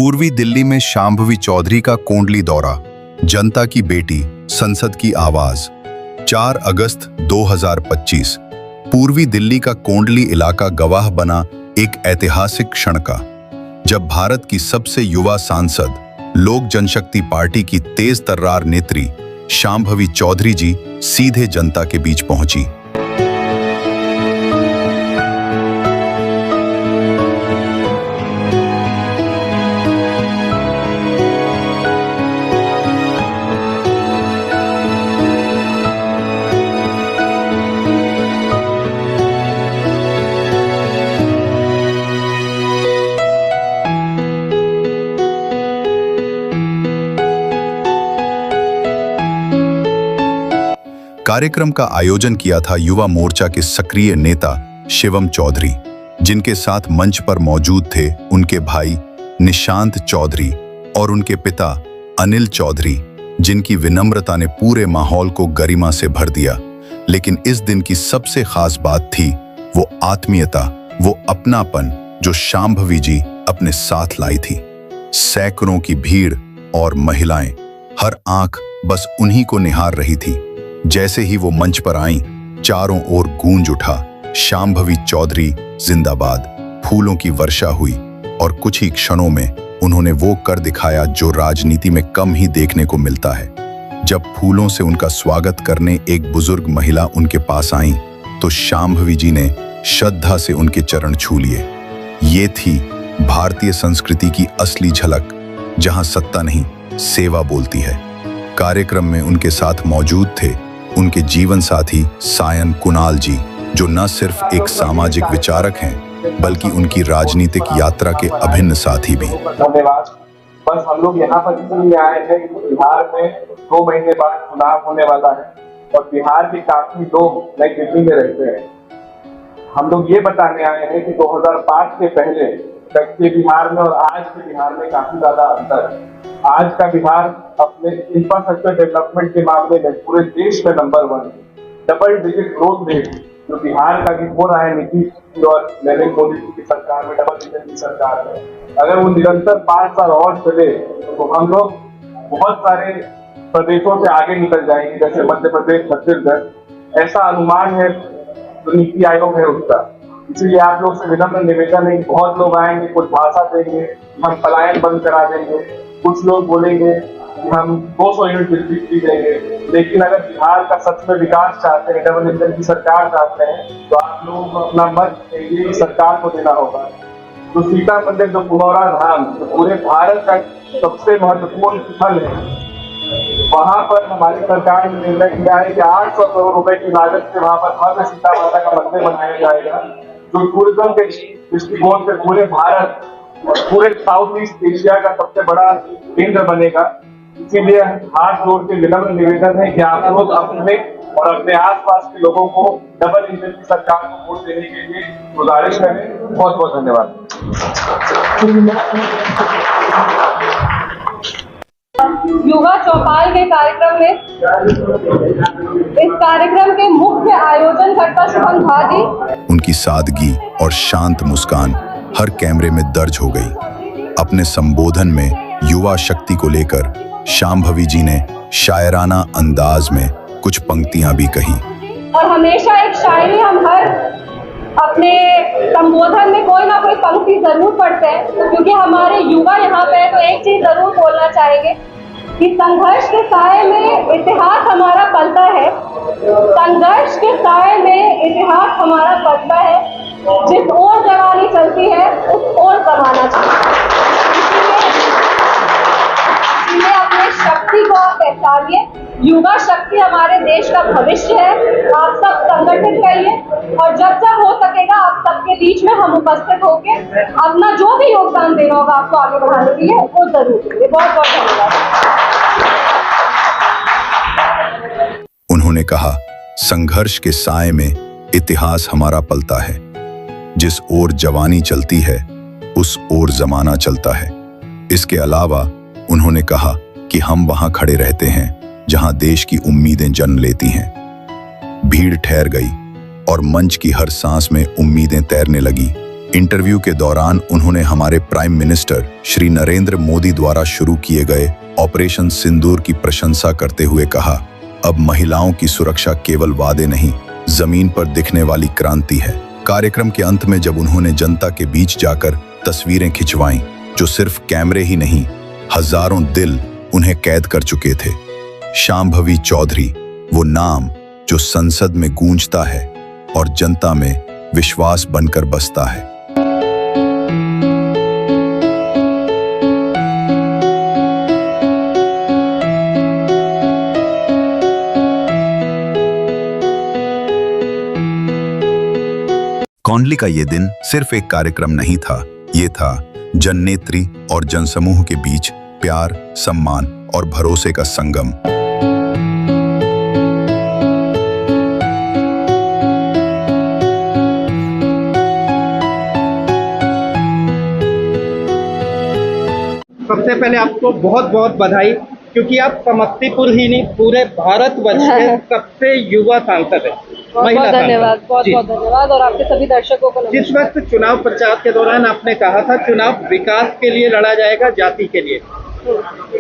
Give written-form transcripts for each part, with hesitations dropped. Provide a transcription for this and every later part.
पूर्वी दिल्ली में शांभवी चौधरी का कोंडली दौरा, जनता की बेटी, संसद की आवाज। 4 अगस्त 2025। पूर्वी दिल्ली का कोंडली इलाका गवाह बना एक ऐतिहासिक क्षण का, जब भारत की सबसे युवा सांसद, लोक जनशक्ति पार्टी की तेज तर्रार नेत्री शांभवी चौधरी जी सीधे जनता के बीच पहुंची। कार्यक्रम का आयोजन किया था युवा मोर्चा के सक्रिय नेता शिवम चौधरी, जिनके साथ मंच पर मौजूद थे उनके भाई निशांत चौधरी और उनके पिता अनिल चौधरी, जिनकी विनम्रता ने पूरे माहौल को गरिमा से भर दिया। लेकिन इस दिन की सबसे खास बात थी वो आत्मीयता, वो अपनापन जो शांभवी जी अपने साथ लाई थी। सैकड़ों की भीड़ और महिलाएं, हर आंख बस उन्हीं को निहार रही थी। जैसे ही वो मंच पर आईं, चारों ओर गूंज उठा, शांभवी चौधरी जिंदाबाद। फूलों की वर्षा हुई और कुछ ही क्षणों में उन्होंने वो कर दिखाया जो राजनीति में कम ही देखने को मिलता है। जब फूलों से उनका स्वागत करने एक बुजुर्ग महिला उनके पास आईं, तो शांभवी जी ने श्रद्धा से उनके चरण छू लिए। ये थी भारतीय संस्कृति की असली झलक, जहां सत्ता नहीं, सेवा बोलती है। कार्यक्रम में उनके साथ मौजूद थे उनके जीवन साथी सायन कुणाल जी, जो न सिर्फ एक सामाजिक विचारक हैं, बल्कि उनकी राजनीतिक यात्रा के अभिन्न साथी भी। धन्यवाद। बस हम लोग यहाँ पर इसलिए आए हैं कि बिहार में 2 महीने बाद चुनाव होने वाला है और बिहार के काफी लोग नई दिल्ली में रहते हैं। हम लोग ये बताने आए हैं कि 2005 से पहले तक के बिहार में और आज के बिहार में काफी ज्यादा अंतर है। आज का बिहार अपने इंफ्रास्ट्रक्चर डेवलपमेंट के मामले में पूरे देश में नंबर 1 है। डबल डिजिट ग्रोथ रेट जो बिहार का भी हो रहा है नीतीश और नरेंद्र मोदी की सरकार में, डबल डिजिट की सरकार में, अगर वो निरंतर 5 साल और चले तो हम लोग बहुत सारे प्रदेशों से आगे निकल जाएंगे, जैसे मध्य प्रदेश, छत्तीसगढ़। ऐसा अनुमान है जो नीति आयोग है उसका। इसलिए आप लोग से विनम्र निवेदन है, बहुत लोग आएंगे, कुछ भाषा देंगे, हम पलायन बंद करा देंगे, कुछ लोग बोलेंगे कि हम 200 यूनिट बिजली देंगे। लेकिन अगर बिहार का सच में विकास चाहते हैं, डबल इंजन की सरकार चाहते हैं, तो आप लोगों को अपना मत ये सरकार को देना होगा। तो सीता मंदिर, जो पुनौरा धाम, जो पूरे भारत का सबसे महत्वपूर्ण स्थल है, वहां पर हमारी सरकार ने निर्णय किया है कि 800 करोड़ रुपए की लागत से वहां पर भव्य सीता माता का मंदिर बनाया जाएगा, जो टूरिज्म के दृष्टिकोण से पूरे भारत और पूरे साउथ ईस्ट एशिया का सबसे बड़ा केंद्र बनेगा। इसीलिए हाथ जोड़ के विनम्र निवेदन है कि आप लोग अपने और अपने आसपास के लोगों को डबल इंजन की सरकार को वोट देने के लिए गुजारिश करें। बहुत बहुत धन्यवाद। युवा चौपाल के कार्यक्रम में इस कार्यक्रम के मुख्य आयोजनकर्ता शुभम भादी, उनकी सादगी और शांत मुस्कान हर कैमरे में दर्ज हो गई। अपने संबोधन में युवा शक्ति को लेकर शांभवी जी ने शायराना अंदाज में कुछ पंक्तियां भी कही। और हमेशा एक शायरी हम हर अपने संबोधन में कोई ना कोई पंक्ति जरूर पढ़ते हैं, क्योंकि हमारे युवा यहाँ पे तो एक चीज जरूर बोलना चाहेंगे कि संघर्ष के साए में इतिहास हमारा पलता है। संघर्ष के साए में इतिहास हमारा पलता है। जिस ओर जवानी चलती है उस ओर जमाना चाहिए। इसलिए अपने शक्ति को आप पहचानिए। युवा शक्ति हमारे देश का भविष्य है। आप सब संगठित रहिए और जब जब हो सकेगा आप सबके बीच में हम उपस्थित होके अपना जो भी योगदान देना होगा आपको आगे बढ़ाने के लिए, वो जरूर देंगे। बहुत बहुत धन्यवाद। उन्होंने कहा, संघर्ष के साए में इतिहास हमारा पलता है। जिस ओर जवानी चलती है उस ओर जमाना चलता है। इसके अलावा उन्होंने कहा कि हम वहां खड़े रहते हैं जहां देश की उम्मीदें जन्म लेती हैं। भीड़ ठहर गई और मंच की हर सांस में उम्मीदें तैरने लगी। इंटरव्यू के दौरान उन्होंने हमारे प्राइम मिनिस्टर श्री नरेंद्र मोदी द्वारा शुरू किए गए ऑपरेशन सिंदूर की प्रशंसा करते हुए कहा, अब महिलाओं की सुरक्षा केवल वादे नहीं, जमीन पर दिखने वाली क्रांति है। कार्यक्रम के अंत में जब उन्होंने जनता के बीच जाकर तस्वीरें खिंचवाईं, जो सिर्फ कैमरे ही नहीं, हजारों दिल उन्हें कैद कर चुके थे। शांभवी चौधरी, वो नाम जो संसद में गूंजता है और जनता में विश्वास बनकर बसता है। कौंडली का ये दिन सिर्फ एक कार्यक्रम नहीं था, ये था जननेत्री और जनसमूह के बीच प्यार, सम्मान और भरोसे का संगम। सबसे पहले आपको बहुत बहुत बधाई, क्योंकि आप समस्तीपुर ही नहीं पूरे भारतवर्ष के सबसे युवा सांसद हैं। बहुत धन्यवाद, बहुत धन्यवाद, और आपके सभी दर्शकों को नमस्कार। जिस वक्त चुनाव प्रचार के दौरान आपने कहा था चुनाव विकास के लिए लड़ा जाएगा, जाति के लिए,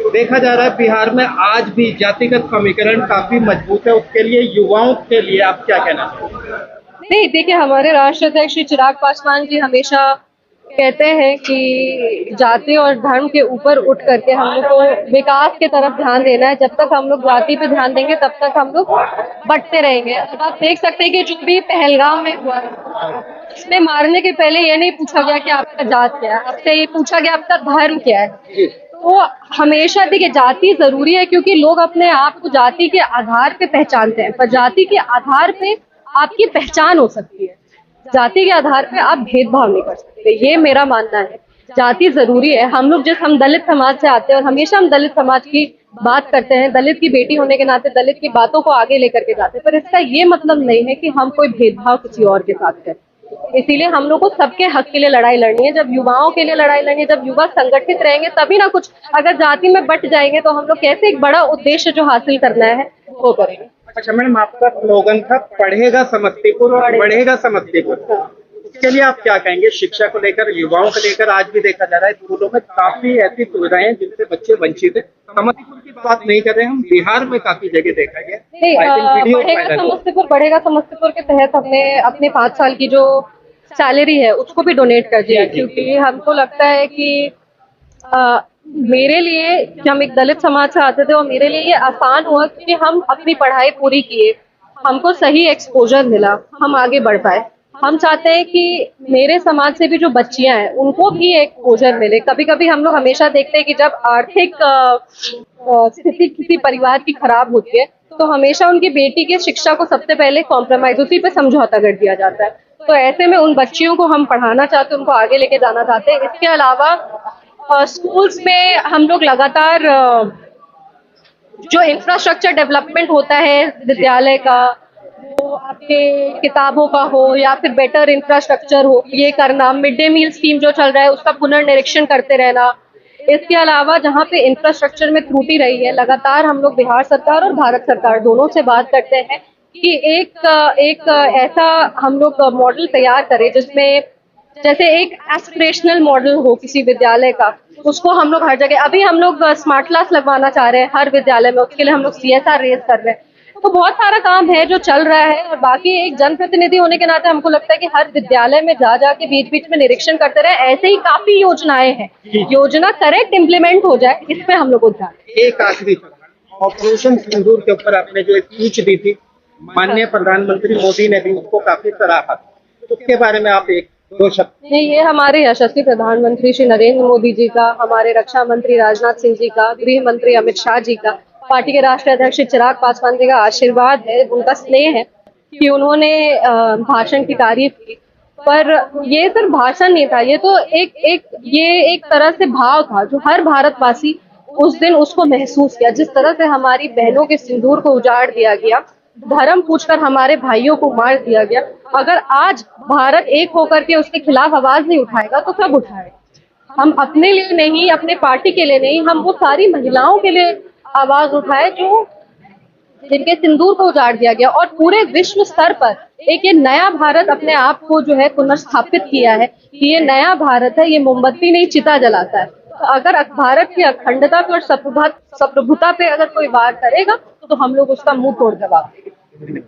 देखा जा रहा है बिहार में आज भी जातिगत समीकरण काफी मजबूत है। उसके लिए युवाओं के लिए आप क्या कहना चाहेंगे? नहीं, देखिए, हमारे राष्ट्रीय अध्यक्ष श्री चिराग पासवान जी हमेशा कहते हैं कि जाति और धर्म के ऊपर उठ करके हम लोग को विकास की तरफ ध्यान देना है। जब तक हम लोग जाति पे ध्यान देंगे तब तक हम लोग बढ़ते रहेंगे। अब आप देख सकते हैं कि जो भी पहलगाम में हुआ, इसमें मारने के पहले ये नहीं पूछा गया कि आपका जात क्या है, आपसे ये पूछा गया आपका धर्म क्या है। तो हमेशा देखिए, जाति जरूरी है क्योंकि लोग अपने आप को जाति के आधार पे पहचानते हैं, पर जाति के आधार पे आपकी पहचान हो सकती है, जाति के आधार पे आप भेदभाव नहीं कर सकते। ये मेरा मानना है, जाति जरूरी है। हम दलित समाज से आते हैं और हमेशा हम दलित समाज की बात करते हैं, दलित की बेटी होने के नाते दलित की बातों को आगे लेकर के जाते हैं, पर इसका ये मतलब नहीं है कि हम कोई भेदभाव किसी और के साथ करें। इसीलिए हम लोग को सबके हक के लिए लड़ाई लड़नी है, जब युवाओं के लिए लड़ाई लड़नी है, जब युवा संगठित रहेंगे तभी ना कुछ। अगर जाति में बट जाएंगे तो हम लोग कैसे एक बड़ा उद्देश्य जो हासिल करना है वो करेंगे। अच्छा मैडम, आपका स्लोगन था पढ़ेगा समस्तीपुर और बढ़ेगा समस्तीपुर, इसके लिए आप क्या कहेंगे? शिक्षा को लेकर, युवाओं को लेकर आज भी देखा जा रहा है स्कूलों में काफी ऐसी सुविधाएं हैं जिनसे बच्चे वंचित है। समस्तीपुर की बात नहीं कर रहे हम, बिहार में काफी जगह देखा गया। बढ़ेगा समस्तीपुर के तहत हमने अपने 5 साल की जो सैलरी है उसको भी डोनेट कर दिया, क्योंकि हमको लगता है कि मेरे लिए, कि हम एक दलित समाज से आते थे और मेरे लिए ये आसान हुआ क्योंकि हम अपनी पढ़ाई पूरी किए, हमको सही एक्सपोजर मिला, हम आगे बढ़ पाए। हम चाहते हैं कि मेरे समाज से भी जो बच्चियां हैं उनको भी एक्सपोजर मिले। कभी कभी हम लोग हमेशा देखते हैं कि जब आर्थिक स्थिति किसी परिवार की खराब होती है तो हमेशा उनकी बेटी की शिक्षा को सबसे पहले कॉम्प्रोमाइज, उसी पे समझौता कर दिया जाता है। तो ऐसे में उन बच्चियों को हम पढ़ाना चाहते हैं, उनको आगे लेके जाना चाहते हैं। इसके अलावा स्कूल्स में हम लोग लगातार जो इंफ्रास्ट्रक्चर डेवलपमेंट होता है विद्यालय का, वो आपके किताबों का हो या फिर बेटर इंफ्रास्ट्रक्चर हो, ये करना, मिड डे मील स्कीम जो चल रहा है उसका पुनर्निरीक्षण करते रहना। इसके अलावा जहाँ पे इंफ्रास्ट्रक्चर में त्रुटि रही है, लगातार हम लोग बिहार सरकार और भारत सरकार दोनों से बात करते हैं कि एक ऐसा हम लोग मॉडल तैयार करें जिसमें जैसे एक एस्पिरेशनल मॉडल हो किसी विद्यालय का, उसको हम लोग हर जगह, अभी हम लोग स्मार्ट क्लास लगवाना चाह रहे हैं हर विद्यालय में, उसके लिए हम लोग CSR रेज कर रहे हैं। तो बहुत सारा काम है जो चल रहा है, और बाकी एक जनप्रतिनिधि होने के नाते हमको लगता है कि हर विद्यालय में जा के बीच बीच में निरीक्षण करते रहे। ऐसे ही काफी योजनाएं हैं, योजना करेक्ट इम्प्लीमेंट हो जाए, इसमें हम लोग को ध्यान। एक आखिरी ऑपरेशन सिंदूर के ऊपर आपने जो स्पीच दी थी, माननीय प्रधानमंत्री मोदी ने भी उसको काफी सराहा, तो उसके बारे में आप एक दो शब्द। नहीं, ये हमारे यशस्वी प्रधानमंत्री श्री नरेंद्र मोदी जी का, हमारे रक्षा मंत्री राजनाथ सिंह जी का, गृह मंत्री अमित शाह जी का, पार्टी के राष्ट्रीय अध्यक्ष चिराग पासवान जी का आशीर्वाद है, उनका स्नेह है कि उन्होंने भाषण की तारीफ की। पर ये सिर्फ भाषण नहीं था, ये तो एक तरह से भाव था जो हर भारतवासी उस दिन उसको महसूस किया। जिस तरह से हमारी बहनों के सिंदूर को उजाड़ दिया गया, धर्म पूछकर हमारे भाइयों को मार दिया गया, अगर आज भारत एक होकर के उसके खिलाफ आवाज नहीं उठाएगा तो कब उठाएगा? हम अपने लिए नहीं, अपने पार्टी के लिए नहीं, हम वो सारी महिलाओं के लिए आवाज उठाए जो जिनके सिंदूर को उजाड़ दिया गया, और पूरे विश्व स्तर पर एक ये नया भारत अपने आप को जो है पुनर्स्थापित किया है कि ये नया भारत है, ये मोमबत्ती नहीं चिता जलाता है। तो अगर भारत की अखंडता पे और संप्रभुता पे अगर कोई वार करेगा तो हम लोग उसका मुंह तोड़ जवाब देंगे।